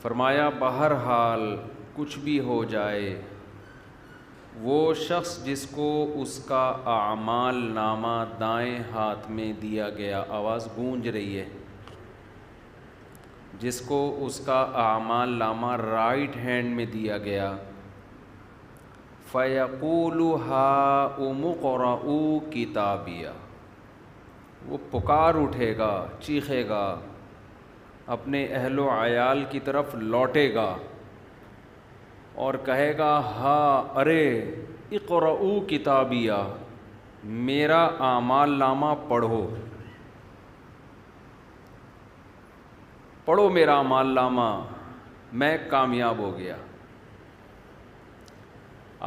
فرمایا بہرحال کچھ بھی ہو جائے، وہ شخص جس کو اس کا اعمال نامہ دائیں ہاتھ میں دیا گیا، آواز گونج رہی ہے، جس کو اس کا اعمال نامہ رائٹ ہینڈ میں دیا گیا، فَيَقُولُ هَاؤُمُ اقْرَءُوا کتابیہ، وہ پکار اٹھے گا، چیخے گا، اپنے اہل و عیال کی طرف لوٹے گا اور کہے گا ارے اقرؤوا کتابیہ، میرا اعمال نامہ پڑھو، پڑھو میرا اعمال نامہ، میں کامیاب ہو گیا۔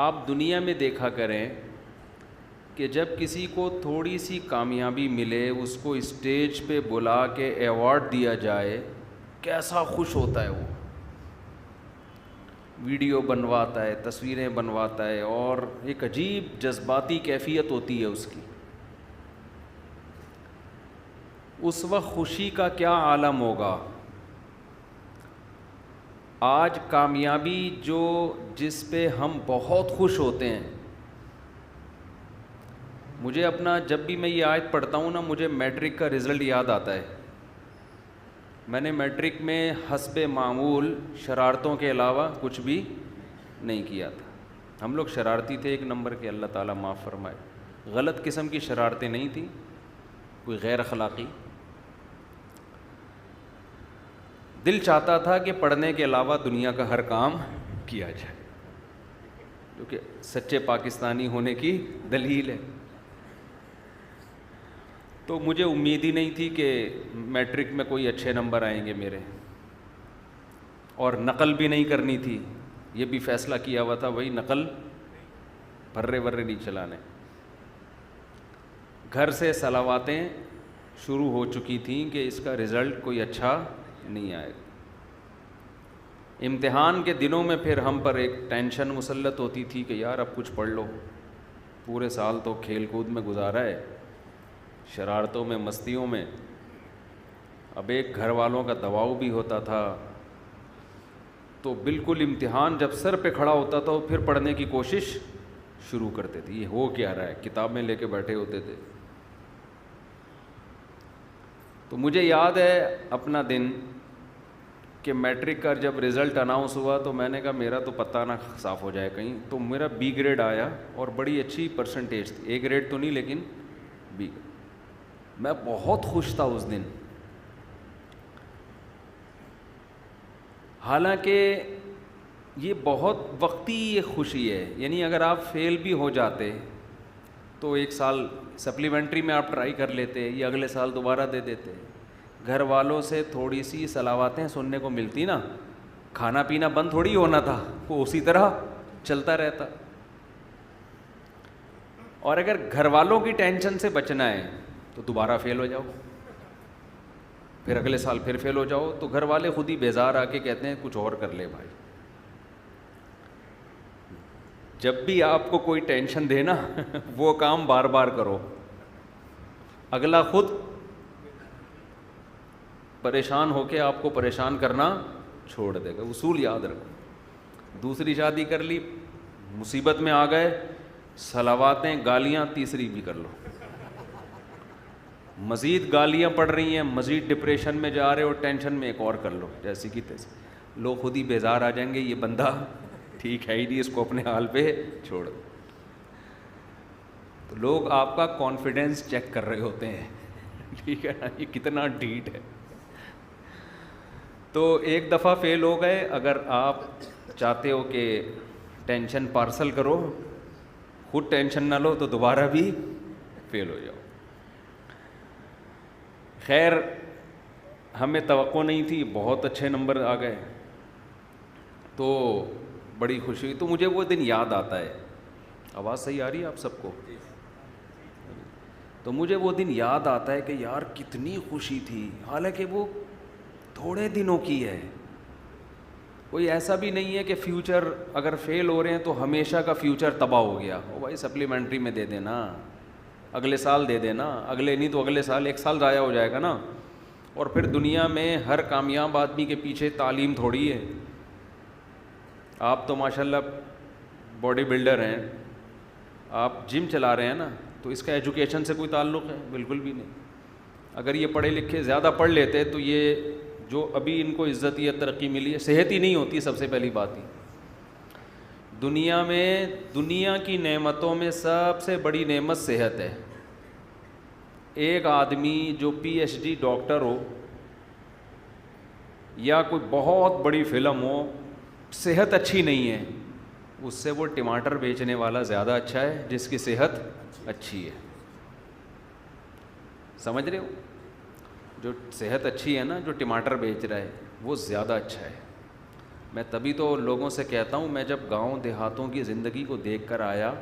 آپ دنیا میں دیکھا کریں کہ جب کسی کو تھوڑی سی کامیابی ملے، اس کو اسٹیج پہ بلا کے ایوارڈ دیا جائے، کیسا خوش ہوتا ہے وہ، ویڈیو بنواتا ہے، تصویریں بنواتا ہے، اور ایک عجیب جذباتی کیفیت ہوتی ہے اس کی۔ اس وقت خوشی کا کیا عالم ہوگا۔ آج کامیابی جس پہ ہم بہت خوش ہوتے ہیں، مجھے اپنا جب بھی میں یہ آیت پڑھتا ہوں نا، مجھے میٹرک کا رزلٹ یاد آتا ہے۔ میں نے میٹرک میں حسب معمول شرارتوں کے علاوہ کچھ بھی نہیں کیا تھا۔ ہم لوگ شرارتی تھے ایک نمبر کے، اللہ تعالیٰ معاف فرمائے، غلط قسم کی شرارتیں نہیں تھیں، کوئی غیر اخلاقی۔ دل چاہتا تھا کہ پڑھنے کے علاوہ دنیا کا ہر کام کیا جائے، جو کہ سچے پاکستانی ہونے کی دلیل ہے۔ تو مجھے امید ہی نہیں تھی کہ میٹرک میں کوئی اچھے نمبر آئیں گے میرے، اور نقل بھی نہیں کرنی تھی، یہ بھی فیصلہ کیا ہوا تھا، وہی نقل بھرے نہیں چلانے۔ گھر سے صلواتیں شروع ہو چکی تھیں کہ اس کا رزلٹ کوئی اچھا نہیں آئے گا۔ امتحان کے دنوں میں پھر ہم پر ایک ٹینشن مسلط ہوتی تھی کہ یار اب کچھ پڑھ لو، پورے سال تو کھیل کود میں گزارا ہے، شرارتوں میں، مستیوں میں، اب ایک گھر والوں کا دباؤ بھی ہوتا تھا، تو بالکل امتحان جب سر پہ کھڑا ہوتا تھا پھر پڑھنے کی کوشش شروع کرتے تھے، یہ ہو کیا رہا ہے، کتابیں لے کے بیٹھے ہوتے تھے۔ تو مجھے یاد ہے اپنا دن کہ میٹرک کا جب رزلٹ اناؤنس ہوا تو میں نے کہا میرا تو پتہ نہ صاف ہو جائے کہیں، تو میرا بی گریڈ آیا اور بڑی اچھی پرسنٹیج تھی، اے گریڈ تو نہیں لیکن بی۔ میں بہت خوش تھا اس دن، حالانکہ یہ بہت وقتی یہ خوشی ہے، یعنی اگر آپ فیل بھی ہو جاتے تو ایک سال سپلیمنٹری میں آپ ٹرائی کر لیتے، یا اگلے سال دوبارہ دے دیتے، گھر والوں سے تھوڑی سی صلواتیں سننے کو ملتی نا، کھانا پینا بند تھوڑی ہونا تھا، وہ اسی طرح چلتا رہتا۔ اور اگر گھر والوں کی ٹینشن سے بچنا ہے تو دوبارہ فیل ہو جاؤ، پھر اگلے سال پھر فیل ہو جاؤ، تو گھر والے خود ہی بیزار آ کے کہتے ہیں کچھ اور کر لے بھائی۔ جب بھی آپ کو کوئی ٹینشن دے نا وہ کام بار بار کرو، اگلا خود پریشان ہو کے آپ کو پریشان کرنا چھوڑ دے گا۔ اصول یاد رکھو، دوسری شادی کر لی، مصیبت میں آ گئے، صلواتیں گالیاں تیسری بھی کر لو، مزید گالیاں پڑ رہی ہیں، مزید ڈپریشن میں جا رہے ہو، ٹینشن میں ایک اور کر لو، جیسی کی تیسی، لوگ خود ہی بیزار آ جائیں گے، یہ بندہ ٹھیک ہے ہی نہیں، اس کو اپنے حال پہ چھوڑ دو۔ تو لوگ آپ کا کانفیڈنس چیک کر رہے ہوتے ہیں، ٹھیک ہے نا، یہ کتنا ڈھیٹ ہے۔ تو ایک دفعہ فیل ہو گئے، اگر آپ چاہتے ہو کہ ٹینشن پارسل کرو، خود ٹینشن نہ لو، تو دوبارہ بھی فیل ہو جاؤ۔ خیر ہمیں توقع نہیں تھی، بہت اچھے نمبر آ گئے، تو بڑی خوشی ہوئی۔ تو مجھے وہ دن یاد آتا ہے۔ آواز صحیح آ رہی ہے آپ سب کو؟ تو مجھے وہ دن یاد آتا ہے کہ یار کتنی خوشی تھی، حالانکہ وہ تھوڑے دنوں کی ہے. کوئی ایسا بھی نہیں ہے کہ فیوچر اگر فیل ہو رہے ہیں تو ہمیشہ کا فیوچر تباہ ہو گیا. او بھائی سپلیمنٹری میں دے دینا، اگلے سال دے دینا، اگلے نہیں تو اگلے سال، ایک سال ضائع ہو جائے گا نا. اور پھر دنیا میں ہر کامیاب آدمی کے پیچھے تعلیم تھوڑی ہے. آپ تو ماشاءاللہ باڈی بلڈر ہیں، آپ جم چلا رہے ہیں نا، تو اس کا ایجوکیشن سے کوئی تعلق ہے؟ بالکل بھی نہیں. اگر یہ پڑھے لکھے زیادہ پڑھ لیتے تو یہ جو ابھی ان کو عزت یا ترقی ملی ہے، صحت ہی نہیں ہوتی. سب سے پہلی بات ہی دنیا میں، دنیا کی نعمتوں میں سب سے بڑی نعمت صحت ہے. ایک آدمی جو پی ایچ ڈی ڈاکٹر ہو یا کوئی بہت بڑی فلم ہو، صحت اچھی نہیں ہے، اس سے وہ ٹماٹر بیچنے والا زیادہ اچھا ہے جس کی صحت اچھی ہے. سمجھ رہے ہو؟ جو صحت اچھی ہے نا، جو ٹماٹر بیچ رہا ہے وہ زیادہ اچھا ہے. میں تبھی تو لوگوں سے کہتا ہوں، میں جب گاؤں دیہاتوں کی زندگی کو دیکھ کر آیا،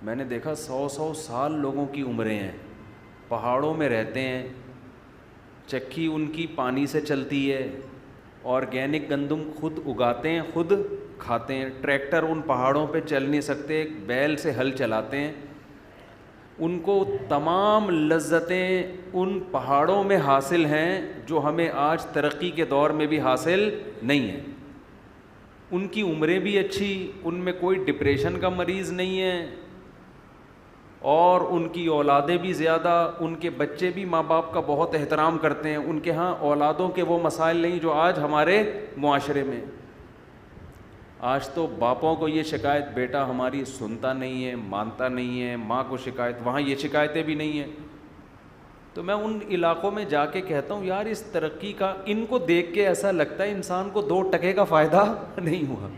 میں نے دیکھا 100 سال لوگوں کی عمریں ہیں، پہاڑوں میں رہتے ہیں، چکی ان کی پانی سے چلتی ہے، آرگینک گندم خود اگاتے ہیں، خود کھاتے ہیں. ٹریکٹر ان پہاڑوں پہ چل نہیں سکتے، بیل سے ہل چلاتے ہیں. ان کو تمام لذتیں ان پہاڑوں میں حاصل ہیں جو ہمیں آج ترقی کے دور میں بھی حاصل نہیں ہیں. ان کی عمریں بھی اچھی، ان میں کوئی ڈپریشن کا مریض نہیں ہے، اور ان کی اولادیں بھی زیادہ، ان کے بچے بھی ماں باپ کا بہت احترام کرتے ہیں. ان کے ہاں اولادوں کے وہ مسائل نہیں جو آج ہمارے معاشرے میں. آج تو باپوں کو یہ شکایت، بیٹا ہماری سنتا نہیں ہے، مانتا نہیں ہے، ماں کو شکایت، وہاں یہ شکایتیں بھی نہیں ہیں. تو میں ان علاقوں میں جا کے کہتا ہوں یار اس ترقی کا، ان کو دیکھ کے ایسا لگتا ہے انسان کو 2 ٹکے کا فائدہ نہیں ہوا.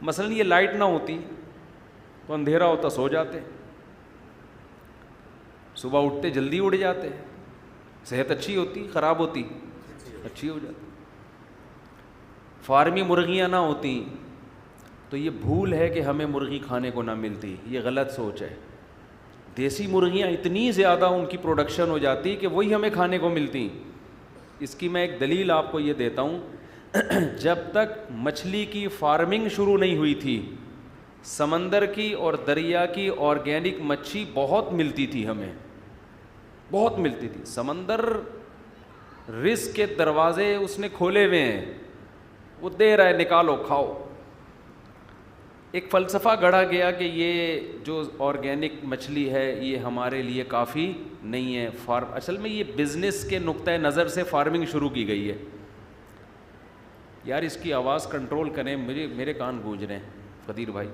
مثلا یہ لائٹ نہ ہوتی تو اندھیرا ہوتا، سو جاتے، صبح اٹھتے جلدی اٹھ جاتے، صحت اچھی ہوتی، خراب ہوتی، اچھی ہو جاتی. فارمی مرغیاں نہ ہوتی تو یہ بھول ہے کہ ہمیں مرغی کھانے کو نہ ملتی، یہ غلط سوچ ہے. دیسی مرغیاں اتنی زیادہ ان کی پروڈکشن ہو جاتی کہ وہی ہمیں کھانے کو ملتی. اس کی میں ایک دلیل آپ کو یہ دیتا ہوں. جب تک مچھلی کی فارمنگ شروع نہیں ہوئی تھی، سمندر کی اور دریا کی آرگینک مچھی بہت ملتی تھی، ہمیں بہت ملتی تھی. سمندر رزق کے دروازے اس نے کھولے ہوئے ہیں، وہ دے رہا ہے، نکالو کھاؤ. ایک فلسفہ گڑھا گیا کہ یہ جو آرگینک مچھلی ہے یہ ہمارے لیے کافی نہیں ہے. اصل میں یہ بزنس کے نقطۂ نظر سے فارمنگ شروع کی گئی ہے. یار اس کی آواز کنٹرول کریں، میرے کان گونج رہے ہیں قدیر بھائی.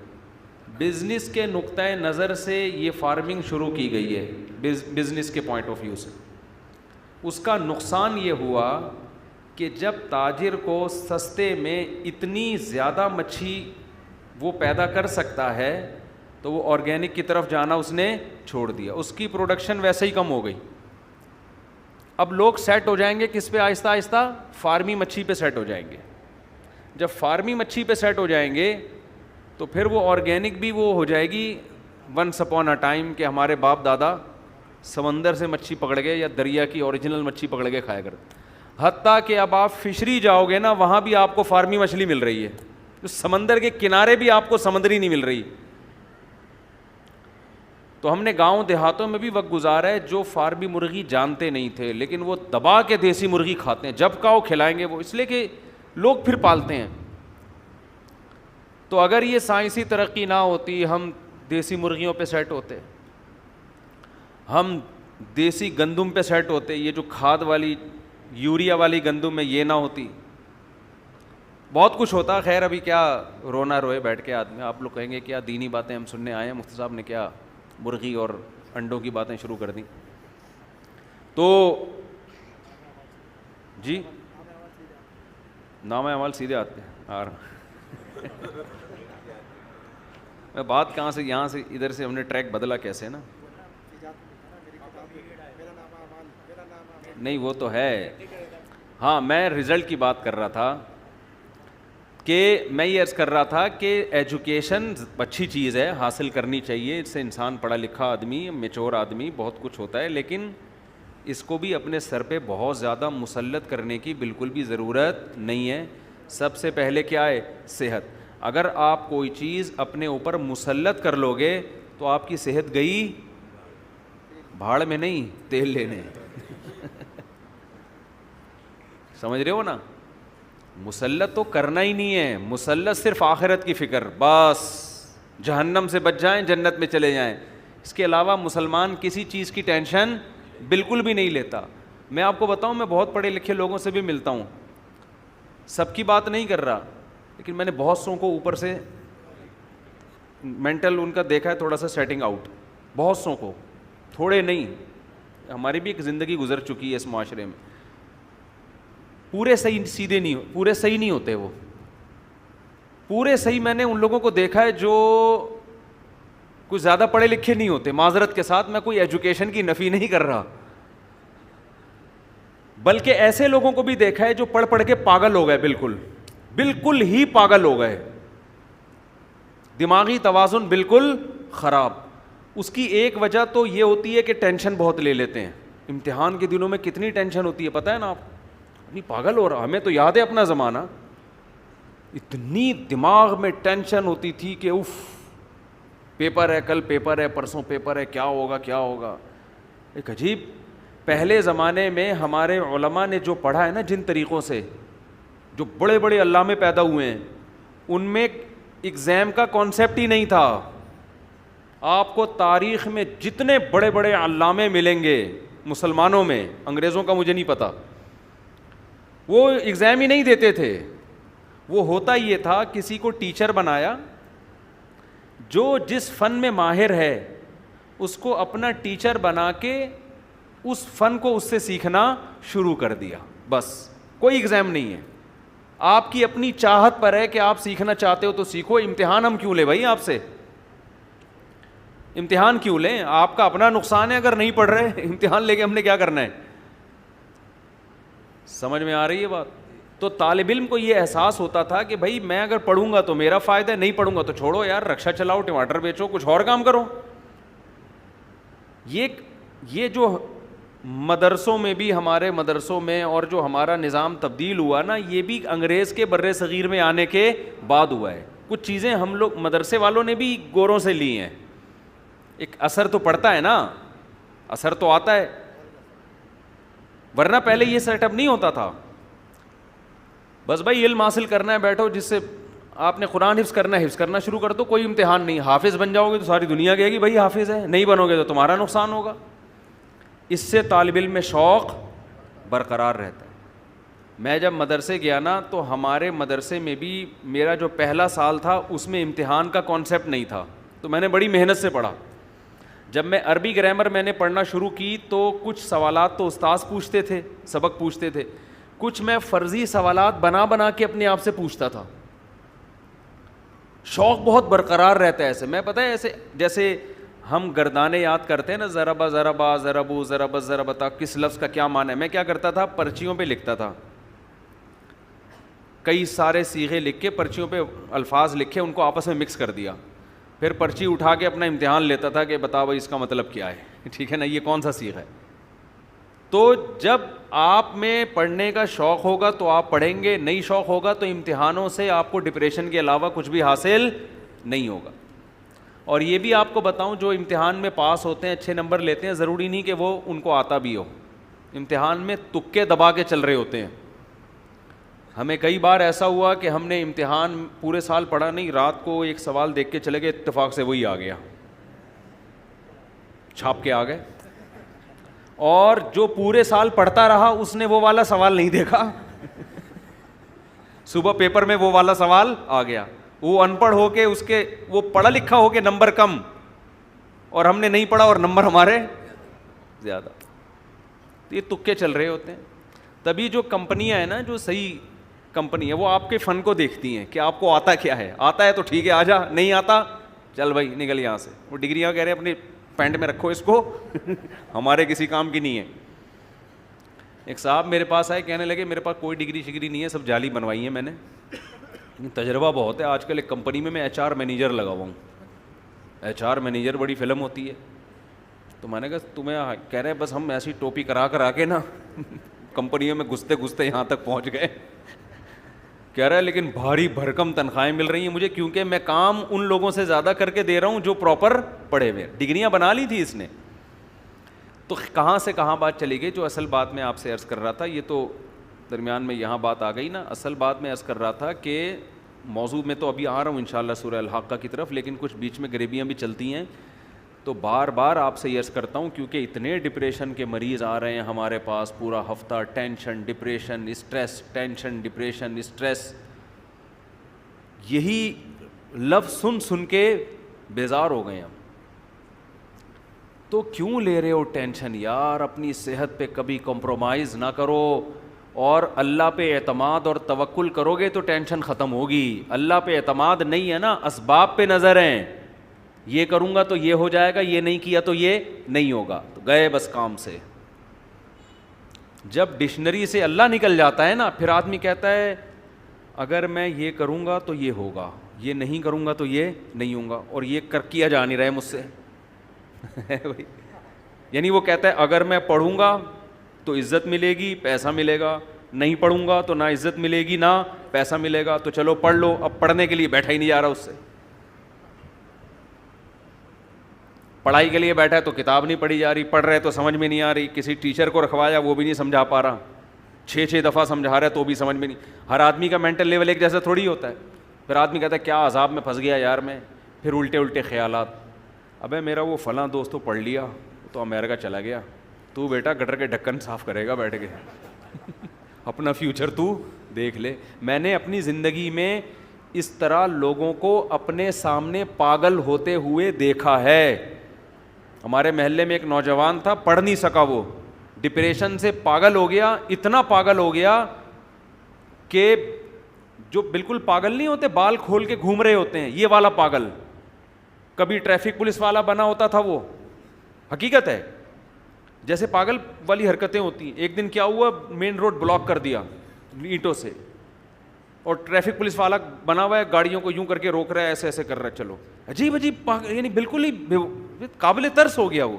بزنس کے نقطۂ نظر سے یہ فارمنگ شروع کی گئی ہے، بزنس کے پوائنٹ آف ویو سے. اس کا نقصان یہ ہوا کہ جب تاجر کو سستے میں اتنی زیادہ مچھی وہ پیدا کر سکتا ہے تو وہ آرگینک کی طرف جانا اس نے چھوڑ دیا. اس کی پروڈکشن ویسے ہی کم ہو گئی. اب لوگ سیٹ ہو جائیں گے کس پہ؟ آہستہ آہستہ فارمی مچھی پہ سیٹ ہو جائیں گے. جب فارمی مچھی پہ سیٹ ہو جائیں گے تو پھر وہ آرگینک بھی وہ ہو جائے گی ونس اپون اے ٹائم کہ ہمارے باپ دادا سمندر سے مچھی پکڑ گئے یا دریا کی اوریجنل مچھی پکڑ کے کھایا کرتے. حتیٰ کہ اب آپ فشری جاؤ گے نا، وہاں بھی آپ کو فارمی مچھلی مل رہی ہے. سمندر کے کنارے بھی آپ کو سمندری نہیں مل رہی. تو ہم نے گاؤں دیہاتوں میں بھی وقت گزارا ہے جو فارمی مرغی جانتے نہیں تھے لیکن وہ دبا کے دیسی مرغی کھاتے ہیں. جب کہو کھلائیں گے وہ، اس لیے کہ لوگ پھر پالتے ہیں. تو اگر یہ سائنسی ترقی نہ ہوتی، ہم دیسی مرغیوں پہ سیٹ ہوتے، ہم دیسی گندم پہ سیٹ ہوتے، یہ جو کھاد والی یوریا والی گندم ہے یہ نہ ہوتی، بہت کچھ ہوتا. خیر ابھی کیا رونا روئے بیٹھ کے آدمی. آپ لوگ کہیں گے کیا دینی باتیں ہم سننے آئے ہیں، مفتی صاحب نے کیا مرغی اور انڈوں کی باتیں شروع کر دیں. تو جی نام اعمال سیدھے آتے ہیں. آ رہا میں بات کہاں سے، یہاں سے ادھر سے ہم نے ٹریک بدلا کیسے نا. نہیں وہ تو ہے. ہاں میں رزلٹ کی بات کر رہا تھا کہ میں یہ عرض کر رہا تھا کہ ایجوکیشن اچھی چیز ہے, حاصل کرنی چاہیے, اس سے انسان پڑھا لکھا آدمی, میچور آدمی, بہت کچھ ہوتا ہے, لیکن اس کو بھی اپنے سر پہ بہت زیادہ مسلط کرنے کی بالکل بھی ضرورت نہیں ہے. سب سے پہلے کیا ہے؟ صحت. اگر آپ کوئی چیز اپنے اوپر مسلط کر لو گے تو آپ کی صحت گئی بھاڑ میں, نہیں تیل لینے. سمجھ رہے ہو نا؟ مسلط تو کرنا ہی نہیں ہے, مسلط صرف آخرت کی فکر, بس جہنم سے بچ جائیں, جنت میں چلے جائیں. اس کے علاوہ مسلمان کسی چیز کی ٹینشن بالکل بھی نہیں لیتا. میں آپ کو بتاؤں, میں بہت پڑھے لکھے لوگوں سے بھی ملتا ہوں, سب کی بات نہیں کر رہا, لیکن میں نے بہت سو کو اوپر سے مینٹل ان کا دیکھا ہے تھوڑا سا سیٹنگ آؤٹ, بہت سو کو, تھوڑے نہیں, ہماری بھی ایک زندگی گزر چکی ہے اس معاشرے میں. پورے صحیح سیدھے نہیں, پورے صحیح نہیں ہوتے وہ, پورے صحیح میں نے ان لوگوں کو دیکھا ہے جو کچھ زیادہ پڑھے لکھے نہیں ہوتے. معذرت کے ساتھ میں کوئی ایجوکیشن کی نفی نہیں کر رہا, بلکہ ایسے لوگوں کو بھی دیکھا ہے جو پڑھ پڑھ کے پاگل ہو گئے, بالکل بالکل ہی پاگل ہو گئے, دماغی توازن بالکل خراب. اس کی ایک وجہ تو یہ ہوتی ہے کہ ٹینشن بہت لے لیتے ہیں. امتحان کے دنوں میں کتنی ٹینشن ہوتی ہے پتہ ہے نا آپ, اتنی پاگل ہو رہا. ہمیں تو یاد ہے اپنا زمانہ, اتنی دماغ میں ٹینشن ہوتی تھی کہ اف, پیپر ہے, کل پیپر ہے, پرسوں پیپر ہے, کیا ہوگا کیا ہوگا. ایک عجیب, پہلے زمانے میں ہمارے علماء نے جو پڑھا ہے نا, جن طریقوں سے, جو بڑے بڑے علامے پیدا ہوئے ہیں, ان میں ایگزام کا کانسیپٹ ہی نہیں تھا. آپ کو تاریخ میں جتنے بڑے بڑے علامے ملیں گے مسلمانوں میں, انگریزوں کا مجھے نہیں پتا, وہ ایگزام ہی نہیں دیتے تھے. وہ ہوتا یہ تھا, کسی کو ٹیچر بنایا, جو جس فن میں ماہر ہے اس کو اپنا ٹیچر بنا کے اس فن کو اس سے سیکھنا شروع کر دیا, بس. کوئی ایگزام نہیں ہے, آپ کی اپنی چاہت پر ہے کہ آپ سیکھنا چاہتے ہو تو سیکھو. امتحان ہم کیوں لیں بھائی آپ سے, امتحان کیوں لیں؟ آپ کا اپنا نقصان ہے اگر نہیں پڑھ رہے, امتحان لے کے ہم نے کیا کرنا ہے. سمجھ میں آ رہی ہے بات؟ تو طالب علم کو یہ احساس ہوتا تھا کہ بھائی میں اگر پڑھوں گا تو میرا فائدہ ہے, نہیں پڑھوں گا تو چھوڑو یار, رکشا چلاؤ, ٹماٹر بیچو, کچھ اور کام کرو. یہ جو مدرسوں میں بھی, ہمارے مدرسوں میں, اور جو ہمارا نظام تبدیل ہوا نا, یہ بھی انگریز کے بر صغیر میں آنے کے بعد ہوا ہے. کچھ چیزیں ہم لوگ مدرسے والوں نے بھی گوروں سے لی ہیں. ایک اثر تو پڑتا ہے نا, اثر تو آتا ہے, ورنہ پہلے یہ سیٹ اپ نہیں ہوتا تھا. بس بھائی علم حاصل کرنا ہے, بیٹھو, جس سے آپ نے قرآن حفظ کرنا ہے, حفظ کرنا شروع کر دو, کوئی امتحان نہیں. حافظ بن جاؤ گے تو ساری دنیا کہے گی بھائی حافظ ہے, نہیں بنو گے تو تمہارا نقصان ہوگا. اس سے طالب علم میں شوق برقرار رہتا ہے. میں جب مدرسے گیا نا تو ہمارے مدرسے میں بھی میرا جو پہلا سال تھا اس میں امتحان کا کانسیپٹ نہیں تھا, تو میں نے بڑی محنت سے پڑھا. جب میں عربی گرامر میں نے پڑھنا شروع کی تو کچھ سوالات تو استاذ پوچھتے تھے, سبق پوچھتے تھے, کچھ میں فرضی سوالات بنا بنا کے اپنے آپ سے پوچھتا تھا. شوق بہت برقرار رہتا ہے ایسے. میں پتہ ہے ایسے جیسے ہم گردانے یاد کرتے ہیں نا, ضربا ضربا ضربو ضربت ضربتا, کس لفظ کا کیا معنی ہے. میں کیا کرتا تھا, پرچیوں پہ لکھتا تھا, کئی سارے صیغے لکھ کے پرچیوں پہ الفاظ لکھے, ان کو آپس میں مکس کر دیا, پھر پرچی اٹھا کے اپنا امتحان لیتا تھا کہ بتاؤ بھائی اس کا مطلب کیا ہے, ٹھیک ہے نا, یہ کون سا صیغہ ہے. تو جب آپ میں پڑھنے کا شوق ہوگا تو آپ پڑھیں گے, نہیں شوق ہوگا تو امتحانوں سے آپ کو ڈپریشن کے علاوہ کچھ بھی حاصل نہیں ہوگا. اور یہ بھی آپ کو بتاؤں, جو امتحان میں پاس ہوتے ہیں, اچھے نمبر لیتے ہیں, ضروری نہیں کہ وہ ان کو آتا بھی ہو. امتحان میں تکے دبا کے چل رہے ہوتے ہیں. ہمیں کئی بار ایسا ہوا کہ ہم نے امتحان پورے سال پڑھا نہیں, رات کو ایک سوال دیکھ کے چلے گئے, اتفاق سے وہی آ گیا, چھاپ کے آ گئے. اور جو پورے سال پڑھتا رہا اس نے وہ والا سوال نہیں دیکھا, صبح پیپر میں وہ والا سوال آ گیا. وہ ان پڑھ ہو کے, اس کے وہ پڑھا لکھا ہو کے نمبر کم, اور ہم نے نہیں پڑھا اور نمبر ہمارے زیادہ. یہ تکے چل رہے ہوتے ہیں. تبھی جو کمپنیاں ہیں نا, جو صحیح کمپنی ہے, وہ آپ کے فن کو دیکھتی ہیں کہ آپ کو آتا کیا ہے. آتا ہے تو ٹھیک ہے, آ جا, نہیں آتا چل بھائی نکل یہاں سے. وہ ڈگریاں کہہ رہے ہیں اپنی پینٹ میں رکھو اس کو, ہمارے کسی کام کی نہیں ہے. ایک صاحب میرے پاس آئے, کہنے لگے میرے پاس کوئی ڈگری شگری نہیں ہے, سب جعلی بنوائی ہیں میں نے. تجربہ بہت ہے. آج کل ایک کمپنی میں HR مینیجر لگا ہوا ہوں. HR مینیجر بڑی فلم ہوتی ہے. تو میں نے کہا تمہیں کہہ رہے ہیں بس ہم ایسی ٹوپی کرا کے نا کمپنیوں میں گھستے یہاں تک پہنچ گئے. کہہ رہا ہے لیکن بھاری بھرکم تنخواہیں مل رہی ہیں مجھے, کیونکہ میں کام ان لوگوں سے زیادہ کر کے دے رہا ہوں جو پراپر پڑھے ہوئے, ڈگریاں بنا لی تھی اس نے. تو کہاں سے کہاں بات چلی گئی. جو اصل بات میں آپ سے عرض کر رہا تھا, یہ تو درمیان میں یہاں بات آ گئی نا. اصل بات میں عرض کر رہا تھا کہ موضوع میں تو ابھی آ رہا ہوں انشاءاللہ سورہ الحاقہ کی طرف, لیکن کچھ بیچ میں غریبیاں بھی چلتی ہیں. تو بار بار آپ سے یہ عرض کرتا ہوں کیونکہ اتنے ڈپریشن کے مریض آ رہے ہیں ہمارے پاس پورا ہفتہ, tension depression stress, tension depression stress, یہی لفظ سن کے بیزار ہو گئے ہم. تو کیوں لے رہے ہو ٹینشن یار, اپنی صحت پہ کبھی کمپرومائز نہ کرو, اور اللہ پہ اعتماد اور توکل کرو گے تو ٹینشن ختم ہوگی. اللہ پہ اعتماد نہیں ہے نا, اسباب پہ نظر ہیں, یہ کروں گا تو یہ ہو جائے گا, یہ نہیں کیا تو یہ نہیں ہوگا, تو گئے بس کام سے. جب ڈکشنری سے اللہ نکل جاتا ہے نا, پھر آدمی کہتا ہے اگر میں یہ کروں گا تو یہ ہوگا, یہ نہیں کروں گا تو یہ نہیں ہوگا, اور یہ کیا جا نہیں رہا ہے مجھ سے. یعنی وہ کہتا ہے اگر میں پڑھوں گا تو عزت ملے گی, پیسہ ملے گا, نہیں پڑھوں گا تو نہ عزت ملے گی نہ پیسہ ملے گا. تو چلو پڑھ لو. اب پڑھنے کے لیے بیٹھا ہی نہیں جا رہا اس سے. پڑھائی کے لیے بیٹھا ہے تو کتاب نہیں پڑھی جا رہی, پڑھ رہے تو سمجھ میں نہیں آ رہی, کسی ٹیچر کو رکھوایا وہ بھی نہیں سمجھا پا رہا, 6 دفعہ سمجھا رہا ہے تو بھی سمجھ میں نہیں. ہر آدمی کا مینٹل لیول ایک جیسا تھوڑی ہوتا ہے. پھر آدمی کہتا ہے کیا عذاب میں پھنس گیا یار میں. پھر الٹے خیالات, ابے میرا وہ فلاں دوست تو پڑھ لیا تو امریکہ چلا گیا, تو بیٹا گٹر کے ڈھکن صاف کرے گا بیٹھ کے, اپنا فیوچر تو دیکھ لے. میں نے اپنی زندگی میں اس طرح لوگوں کو اپنے سامنے پاگل ہوتے ہوئے دیکھا ہے. ہمارے محلے میں ایک نوجوان تھا, پڑھ نہیں سکا, وہ ڈپریشن سے پاگل ہو گیا, اتنا پاگل ہو گیا کہ جو بالکل پاگل نہیں ہوتے, بال کھول کے گھوم رہے ہوتے ہیں, یہ والا پاگل. کبھی ٹریفک پولیس والا بنا ہوتا تھا, وہ حقیقت ہے, جیسے پاگل والی حرکتیں ہوتی ہیں. ایک دن کیا ہوا, مین روڈ بلاک کر دیا اینٹوں سے, اور ٹریفک پولیس والا بنا ہوا ہے, گاڑیوں کو یوں کر کے روک رہا ہے, ایسے ایسے کر رہا ہے. چلو عجیب یعنی بالکل ہی قابل ترس ہو گیا وہ.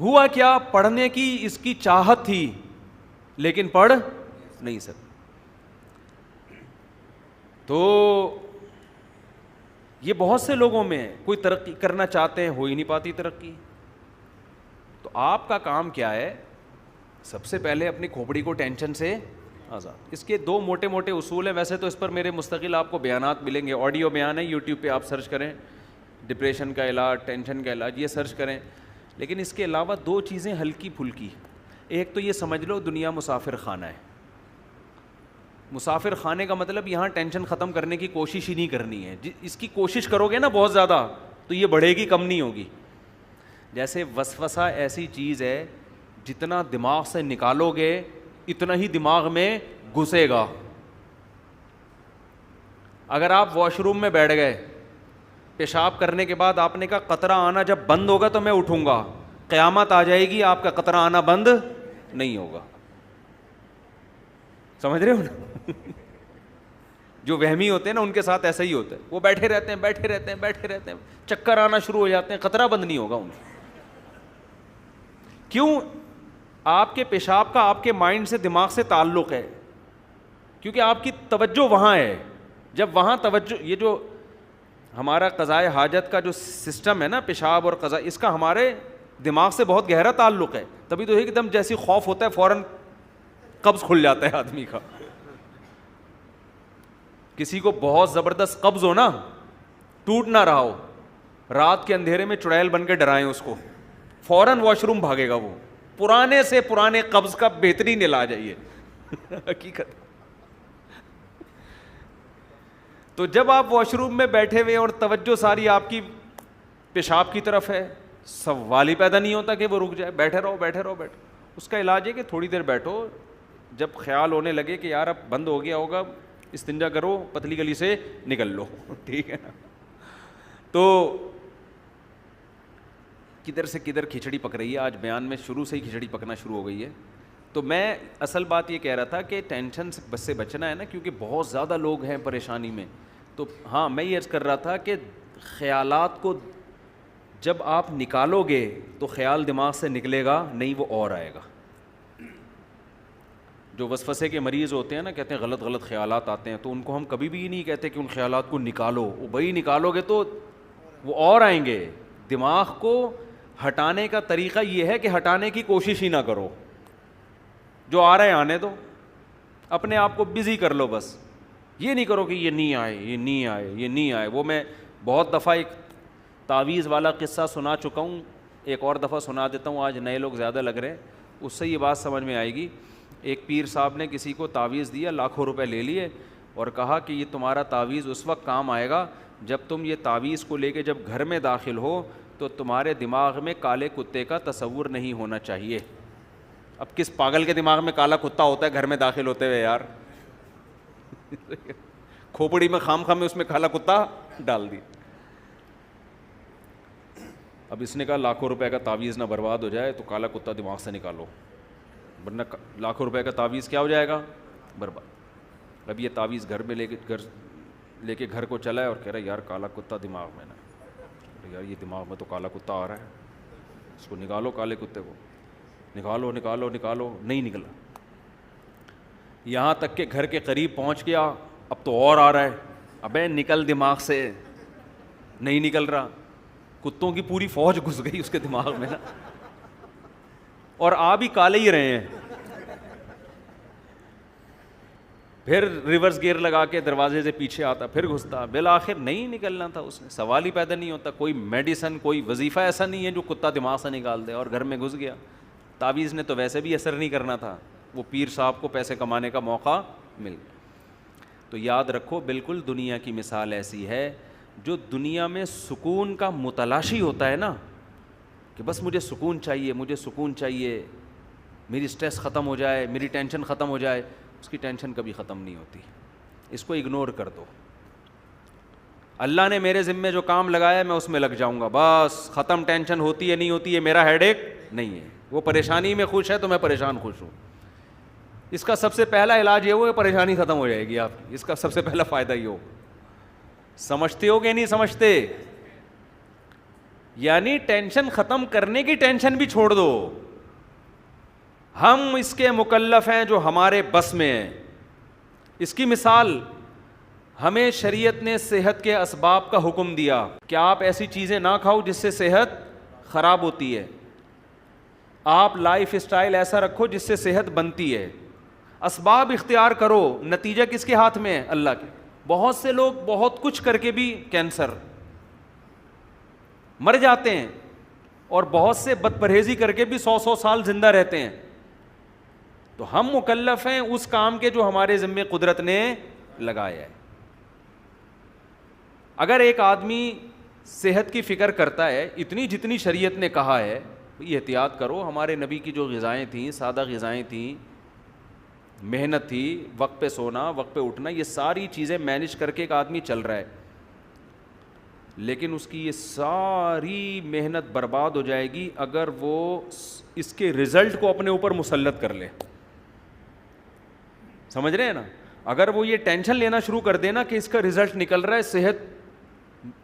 ہوا کیا, پڑھنے کی اس کی چاہت تھی لیکن پڑھ نہیں سکتا. تو یہ بہت سے لوگوں میں ہے, کوئی ترقی کرنا چاہتے ہیں, ہو ہی نہیں پاتی ترقی. تو آپ کا کام کیا ہے, سب سے پہلے اپنی کھوپڑی کو ٹینشن سے آزاد. اس کے 2 موٹے اصول ہیں. ویسے تو اس پر میرے مستقل آپ کو بیانات ملیں گے, آڈیو بیان ہے, یوٹیوب پہ آپ سرچ کریں, ڈپریشن کا علاج, ٹینشن کا علاج, یہ سرچ کریں. لیکن اس کے علاوہ 2 چیزیں ہلکی پھلکی. ایک تو یہ سمجھ لو دنیا مسافر خانہ ہے. مسافر خانے کا مطلب یہاں ٹینشن ختم کرنے کی کوشش ہی نہیں کرنی ہے. اس کی کوشش کرو گے نا بہت زیادہ تو یہ بڑھے گی, کم نہیں ہوگی. جیسے وسوسہ ایسی چیز ہے, جتنا دماغ سے نکالو گے اتنا ہی دماغ میں گھسے گا. اگر آپ واش روم میں بیٹھ گئے, پیشاب کرنے کے بعد آپ نے کہا قطرہ آنا جب بند ہوگا تو میں اٹھوں گا, قیامت آ جائے گی, آپ کا قطرہ آنا بند نہیں ہوگا. سمجھ رہے ہو نا. جو وہمی ہوتے ہیں نا ان کے ساتھ ایسا ہی ہوتا ہے, وہ بیٹھے رہتے ہیں, چکر آنا شروع ہو جاتے ہیں, قطرہ بند نہیں ہوگا انہیں. کیوں؟ آپ کے پیشاب کا آپ کے مائنڈ سے, دماغ سے تعلق ہے, کیونکہ آپ کی توجہ وہاں ہے. جب وہاں توجہ, یہ جو ہمارا قضائے حاجت کا جو سسٹم ہے نا, پیشاب اور قضاء, اس کا ہمارے دماغ سے بہت گہرا تعلق ہے. تبھی تو ایک دم جیسی خوف ہوتا ہے فوراً قبض کھل جاتا ہے آدمی کا. کسی کو بہت زبردست قبض ہو نا, ٹوٹ نہ رہا ہو, رات کے اندھیرے میں چڑیل بن کے ڈرائیں اس کو, فوراً واش روم بھاگے گا وہ. پرانے سے پرانے قبض کا بہترین علاج ہے یہ, حقیقت. تو جب آپ واش روم میں بیٹھے ہوئے اور توجہ ساری آپ کی پیشاب کی طرف ہے, سوال ہی پیدا نہیں ہوتا کہ وہ رک جائے. بیٹھے رہو. اس کا علاج ہے کہ تھوڑی دیر بیٹھو, جب خیال ہونے لگے کہ یار اب بند ہو گیا ہوگا, استنجا کرو, پتلی گلی سے نکل لو. ٹھیک ہے نا. تو کدھر سے کدھر کھچڑی پک رہی ہے, آج بیان میں شروع سے ہی کھچڑی پکنا شروع ہو گئی ہے. تو میں اصل بات یہ کہہ رہا تھا کہ ٹینشن سے بچنا ہے نا, کیونکہ بہت زیادہ لوگ ہیں پریشانی میں. تو ہاں میں یہ عرض کر رہا تھا کہ خیالات کو جب آپ نکالو گے تو خیال دماغ سے نکلے گا نہیں, وہ اور آئے گا. جو وسوسے کے مریض ہوتے ہیں نا, کہتے ہیں غلط غلط خیالات آتے ہیں, تو ان کو ہم کبھی بھی نہیں کہتے کہ ان خیالات کو نکالو. وہ بھائی نکالو گے تو وہ اور آئیں گے. دماغ کو ہٹانے کا طریقہ یہ ہے کہ ہٹانے کی کوشش ہی نہ کرو, جو آ رہے آنے دو, اپنے آپ کو بزی کر لو. بس یہ نہیں کرو کہ یہ نہیں آئے, یہ نہیں آئے, یہ نہیں آئے. وہ میں بہت دفعہ ایک تعویذ والا قصہ سنا چکا ہوں, ایک اور دفعہ سنا دیتا ہوں, آج نئے لوگ زیادہ لگ رہے ہیں, اس سے یہ بات سمجھ میں آئے گی. ایک پیر صاحب نے کسی کو تعویذ دیا, لاکھوں روپے لے لیے اور کہا کہ یہ تمہارا تعویذ اس وقت کام آئے گا جب تم یہ تعویذ کو لے کے جب گھر میں داخل ہو تو تمہارے دماغ میں کالے کتے کا تصور نہیں ہونا چاہیے. اب کس پاگل کے دماغ میں کالا کتا ہوتا ہے گھر میں داخل ہوتے ہوئے یار؟ کھوپڑی میں خام خام میں اس میں کالا کتا ڈال دی. اب اس نے کہا لاکھوں روپے کا تعویذ نہ برباد ہو جائے تو کالا کتا دماغ سے نکالو, ورنہ لاکھوں روپے کا تعویذ کیا ہو جائے گا؟ برباد. اب یہ تعویذ گھر میں لے کے گھر کو چلا ہے اور کہہ رہا ہے یار کالا کتا دماغ میں نا, یار یہ دماغ میں تو کالا کتا آ رہا ہے, اس کو نکالو, کالے کتے کو نکالو نکالو نکالو. نہیں نکلا. یہاں تک کہ گھر کے قریب پہنچ گیا, اب تو اور آ رہا ہے. ابے نکل دماغ سے, نہیں نکل رہا. کتوں کی پوری فوج گھس گئی اس کے دماغ میں نا, اور آ بھی کالے ہی رہے ہیں. پھر ریورس گیئر لگا کے دروازے سے پیچھے آتا, پھر گھستا, بالآخر نہیں نکلنا تھا اس نے. سوال ہی پیدا نہیں ہوتا. کوئی میڈیسن, کوئی وظیفہ ایسا نہیں ہے جو کتا دماغ سے نکال دے, اور گھر میں گھس گیا. تعویذ نے تو ویسے بھی اثر نہیں کرنا تھا, وہ پیر صاحب کو پیسے کمانے کا موقع مل گیا. تو یاد رکھو, بالکل دنیا کی مثال ایسی ہے جو دنیا میں سکون کا متلاشی ہوتا ہے نا, کہ بس مجھے سکون چاہیے, مجھے سکون چاہیے, میری سٹریس ختم ہو جائے, میری ٹینشن ختم ہو جائے. اس کی ٹینشن کبھی ختم نہیں ہوتی. اس کو اگنور کر دو. اللہ نے میرے ذمے جو کام لگایا ہے میں اس میں لگ جاؤں گا, بس ختم. ٹینشن ہوتی ہے نہیں ہوتی ہے میرا ہیڈ ایک نہیں ہے. وہ پریشانی میں خوش ہے تو میں پریشان خوش ہوں. اس کا سب سے پہلا علاج یہ ہو کہ پریشانی ختم ہو جائے گی آپ کی. اس کا سب سے پہلا فائدہ یہ ہو. سمجھتے ہو کہ نہیں سمجھتے؟ یعنی ٹینشن ختم کرنے کی ٹینشن بھی چھوڑ دو. ہم اس کے مکلف ہیں جو ہمارے بس میں ہیں. اس کی مثال, ہمیں شریعت نے صحت کے اسباب کا حکم دیا کہ آپ ایسی چیزیں نہ کھاؤ جس سے صحت خراب ہوتی ہے. آپ لائف اسٹائل ایسا رکھو جس سے صحت بنتی ہے. اسباب اختیار کرو. نتیجہ کس کے ہاتھ میں ہے؟ اللہ کے. بہت سے لوگ بہت کچھ کر کے بھی کینسر مر جاتے ہیں, اور بہت سے بد پرہیزی کر کے بھی 100 سال زندہ رہتے ہیں. تو ہم مکلف ہیں اس کام کے جو ہمارے ذمے قدرت نے لگایا ہے. اگر ایک آدمی صحت کی فکر کرتا ہے اتنی جتنی شریعت نے کہا ہے, احتیاط کرو. ہمارے نبی کی جو غذائیں تھیں, سادہ غذائیں تھیں, محنت تھی, وقت پہ سونا, وقت پہ اٹھنا, یہ ساری چیزیں مینیج کر کے ایک آدمی چل رہا ہے, لیکن اس کی یہ ساری محنت برباد ہو جائے گی اگر وہ اس کے رزلٹ کو اپنے اوپر مسلط کر لے. سمجھ رہے ہیں نا؟ اگر وہ یہ ٹینشن لینا شروع کر دے نا کہ اس کا رزلٹ نکل رہا ہے, صحت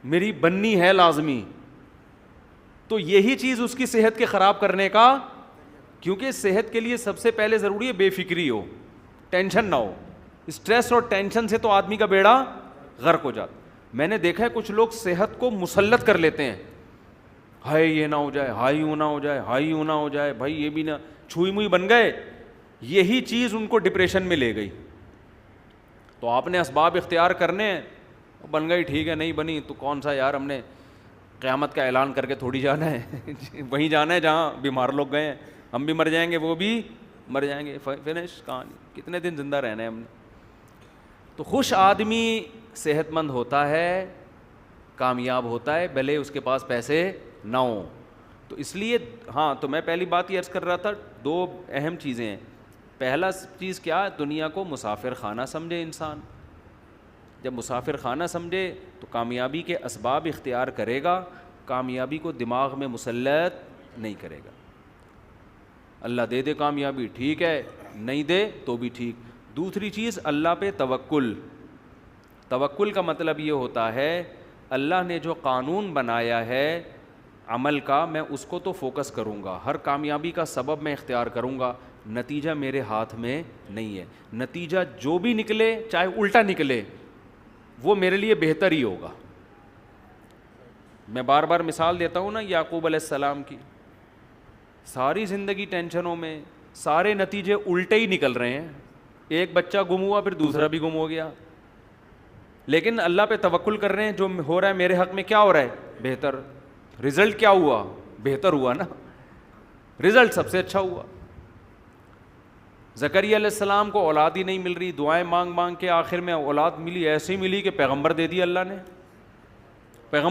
میری بننی ہے لازمی, تو یہی چیز اس کی صحت کے خراب کرنے کا, کیونکہ صحت کے لیے سب سے پہلے ضروری ہے بے فکری ہو, ٹینشن نہ ہو. اسٹریس اور ٹینشن سے تو آدمی کا بیڑا غرق ہو جاتا. میں نے دیکھا ہے کچھ لوگ صحت کو مسلط کر لیتے ہیں, ہائی یہ نہ ہو جائے, ہائی یوں نہ ہو جائے, ہائی یوں نہ ہو جائے, بھائی یہ بھی نہ, چھوئی موئی بن گئے. یہی چیز ان کو ڈپریشن میں لے گئی. تو آپ نے اسباب اختیار کرنے ہیں, بن گئی ٹھیک ہے, نہیں بنی تو کون سا یار, ہم نے قیامت کا اعلان کر کے تھوڑی جانا ہے. وہیں جانا ہے جہاں بیمار لوگ گئے ہیں. ہم بھی مر جائیں گے, وہ بھی مر جائیں گے, فنش کہانی. کتنے دن زندہ رہنا ہے ہم نے. تو خوش آدمی صحت مند ہوتا ہے, کامیاب ہوتا ہے, بھلے اس کے پاس پیسے نہ ہوں. تو اس لیے ہاں, تو میں پہلی بات یہ عرض کر رہا تھا, 2 اہم چیزیں ہیں. پہلا چیز کیا, دنیا کو مسافر خانہ سمجھے انسان. جب مسافر خانہ سمجھے تو کامیابی کے اسباب اختیار کرے گا, کامیابی کو دماغ میں مسلط نہیں کرے گا. اللہ دے دے کامیابی ٹھیک ہے, نہیں دے تو بھی ٹھیک. دوسری چیز اللہ پہ توکل. توکل کا مطلب یہ ہوتا ہے اللہ نے جو قانون بنایا ہے عمل کا, میں اس کو تو فوکس کروں گا, ہر کامیابی کا سبب میں اختیار کروں گا, نتیجہ میرے ہاتھ میں نہیں ہے. نتیجہ جو بھی نکلے چاہے الٹا نکلے وہ میرے لیے بہتر ہی ہوگا. میں بار بار مثال دیتا ہوں نا یعقوب علیہ السلام کی, ساری زندگی ٹینشنوں میں, سارے نتیجے الٹے ہی نکل رہے ہیں. ایک بچہ گم ہوا پھر دوسرا بھی گم ہو گیا, لیکن اللہ پہ توکل کر رہے ہیں, جو ہو رہا ہے میرے حق میں کیا ہو رہا ہے بہتر. رزلٹ کیا ہوا, بہتر ہوا نا, رزلٹ سب سے اچھا ہوا. زکریا علیہ السلام کو اولاد ہی نہیں مل رہی, دعائیں مانگ مانگ کے آخر میں اولاد ملی, ایسی ملی کہ پیغمبر دے دی اللہ نے. پیغمبر